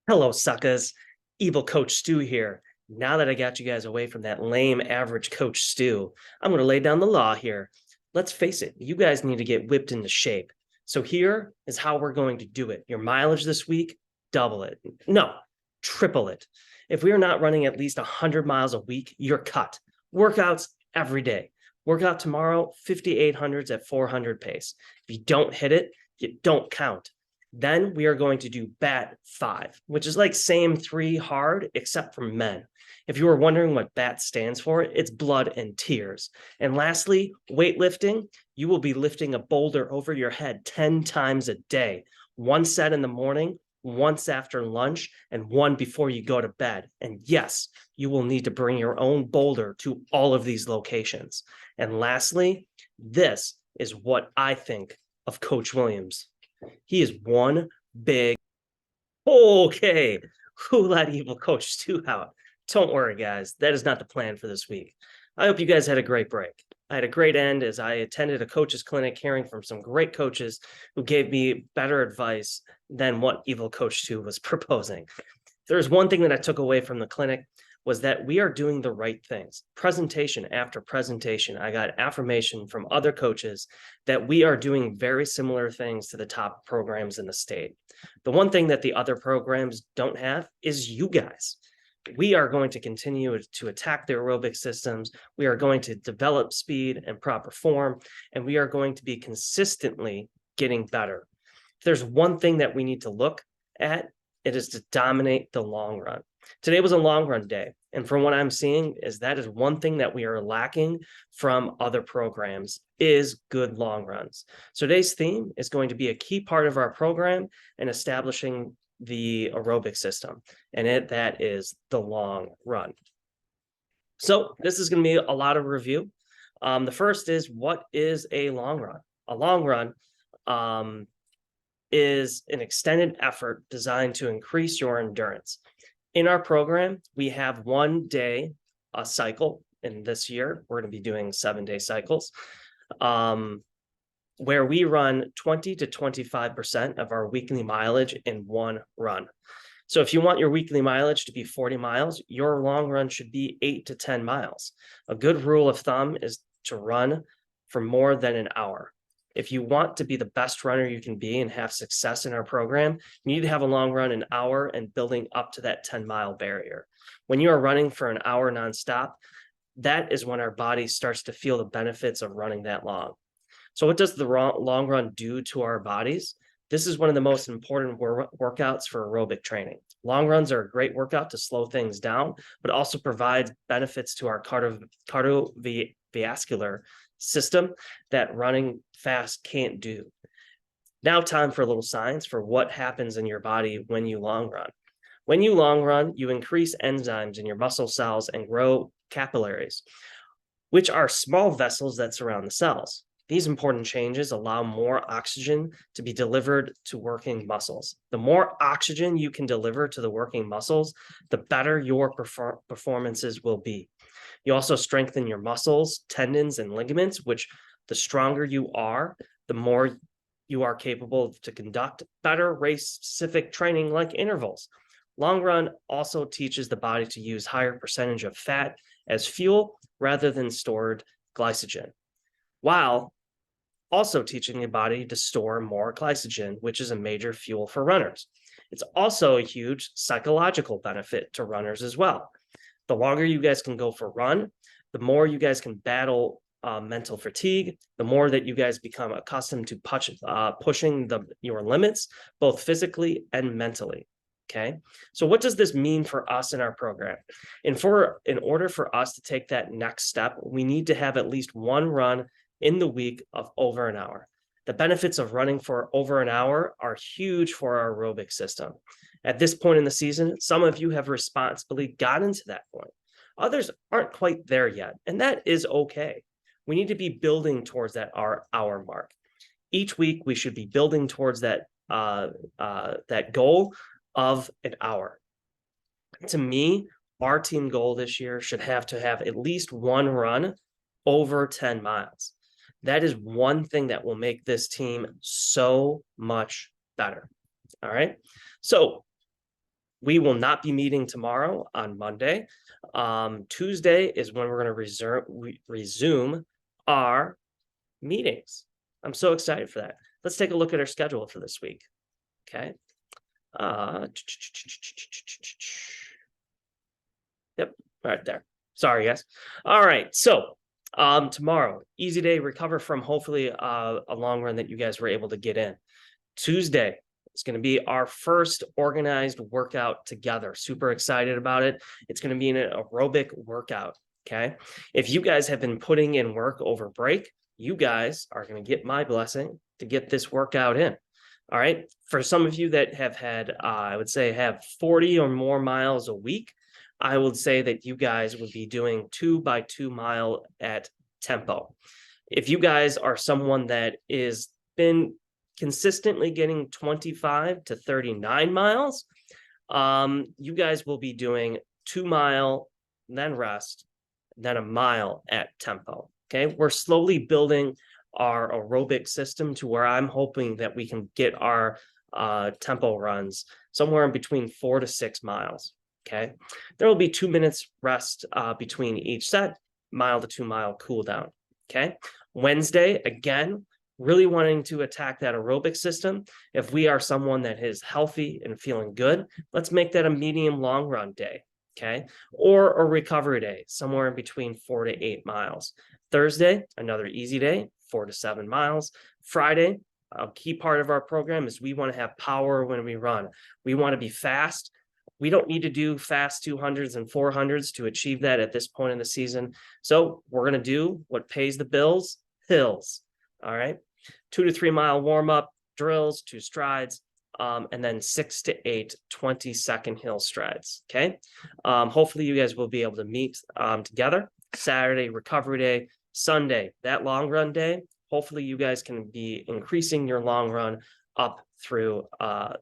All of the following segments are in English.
Hello, suckers. Evil Coach Stu here. Now that I got you guys away from that lame average Coach Stu, I'm going to lay down the law here. Let's face it, you guys need to get whipped into shape. So here is how we're going to do it. Your mileage this week, double it. No, triple it. If we are not running at least 100 miles a week, you're cut. Workouts every day. Workout tomorrow, 5,800s at 400 pace. If you don't hit it, you don't count. Then we are going to do BAT 5, which is like same 3 hard, except for men. If you were wondering what BAT stands for, it's blood and tears. And lastly, weightlifting, you will be lifting a boulder over your head 10 times a day, 1 set in the morning, once after lunch, and 1 before you go to bed. And yes, you will need to bring your own boulder to all of these locations. And lastly, this is what I think of Coach Williams. He is one big, okay, who let evil Coach Stu out? Don't worry, guys. That is not the plan for this week. I hope you guys had a great break. I had a great end as I attended a coach's clinic hearing from some great coaches who gave me better advice than what evil Coach Stu was proposing. There's one thing that I took away from the clinic was that we are doing the right things. Presentation after presentation, I got affirmation from other coaches that we are doing very similar things to the top programs in the state. The one thing that the other programs don't have is you guys. We are going to continue to attack the aerobic systems. We are going to develop speed and proper form, and we are going to be consistently getting better. If there's one thing that we need to look at, it is to dominate the long run. Today was a long run day. And from what I'm seeing is that is one thing that we are lacking from other programs is good long runs. So today's theme is going to be a key part of our program and establishing the aerobic system. And that is the long run. So this is going to be a lot of review. The first is, what is a long run? A long run is an extended effort designed to increase your endurance. In our program, we have 1 day a cycle. And this year, we're going to be doing 7-day cycles, where we run 20 to 25% of our weekly mileage in one run. So if you want your weekly mileage to be 40 miles, your long run should be 8 to 10 miles. A good rule of thumb is to run for more than an hour. If you want to be the best runner you can be and have success in our program, you need to have a long run an hour and building up to that 10-mile barrier. When you are running for an hour nonstop, that is when our body starts to feel the benefits of running that long. So what does the long run do to our bodies? This is one of the most important workouts for aerobic training. Long runs are a great workout to slow things down, but also provides benefits to our cardiovascular system that running fast can't do. Now time for a little science for what happens in your body when you long run. When you long run, you increase enzymes in your muscle cells and grow capillaries, which are small vessels that surround the cells. These important changes allow more oxygen to be delivered to working muscles. The more oxygen you can deliver to the working muscles, the better your performances will be. You also strengthen your muscles, tendons, and ligaments, which the stronger you are, the more you are capable to conduct better race-specific training like intervals. Long run also teaches the body to use higher percentage of fat as fuel rather than stored glycogen, while also teaching the body to store more glycogen, which is a major fuel for runners. It's also a huge psychological benefit to runners as well. The longer you guys can go for a run, the more you guys can battle mental fatigue, the more that you guys become accustomed to pushing your limits, both physically and mentally. Okay, so what does this mean for us in our program? In order for us to take that next step, we need to have at least 1 run in the week of over an hour. The benefits of running for over an hour are huge for our aerobic system. At this point in the season, some of you have responsibly gotten to that point. Others aren't quite there yet, and that is okay. We need to be building towards that hour mark. Each week, we should be building towards that goal of an hour. To me, our team goal this year should have to have at least 1 run over 10 miles. That is one thing that will make this team so much better. All right. So We will not be meeting tomorrow on Monday. Tuesday is when we're going to resume our meetings. I'm so excited for that. Let's take a look at our schedule for this week. Okay. Yep, right there. Sorry, guys. All right. So tomorrow, easy day, recover from hopefully a long run that you guys were able to get in. Tuesday, it's going to be our first organized workout together. Super excited about it. It's going to be an aerobic workout. Okay. If you guys have been putting in work over break, you guys are going to get my blessing to get this workout in. All right. For some of you that have had, I would say, have 40 or more miles a week, I would say that you guys would be doing 2 by 2 mile at tempo. If you guys are someone that is been consistently getting 25 to 39 miles, you guys will be doing 2 mile, then rest, then a mile at tempo. Okay, we're slowly building our aerobic system to where I'm hoping that we can get our tempo runs somewhere in between 4 to 6 miles. Okay, there will be 2 minutes rest between each set, mile to 2 mile cool down. Okay, Wednesday, again, really wanting to attack that aerobic system. If we are someone that is healthy and feeling good, let's make that a medium long run day. Okay, or a recovery day, somewhere in between 4 to 8 miles. Thursday, another easy day, 4 to 7 miles. Friday, a key part of our program is we want to have power when we run. We want to be fast. We don't need to do fast 200s and 400s to achieve that at this point in the season. So we're going to do what pays the bills, hills. All right. 2 to 3 mile warm up drills, 2 strides, and then 6 to 8 20-second hill strides. Okay. Hopefully you guys will be able to meet together. Saturday, recovery day. Sunday, that long run day. Hopefully you guys can be increasing your long run up through up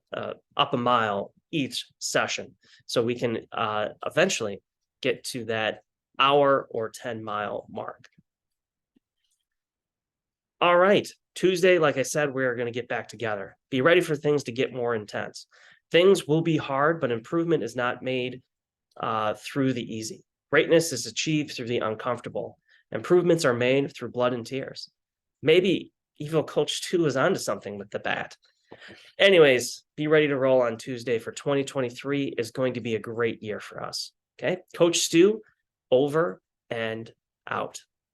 a mile each session, so we can eventually get to that hour or 10-mile mark. All right, Tuesday, like I said, we're going to get back together. Be ready for things to get more intense. Things will be hard, but improvement is not made through the easy. Greatness is achieved through the uncomfortable. Improvements are made through blood and tears. Maybe evil Coach Stu is onto something with the bat. Anyways, be ready to roll on Tuesday, for 2023 is going to be a great year for us. Okay, Coach Stu, over and out.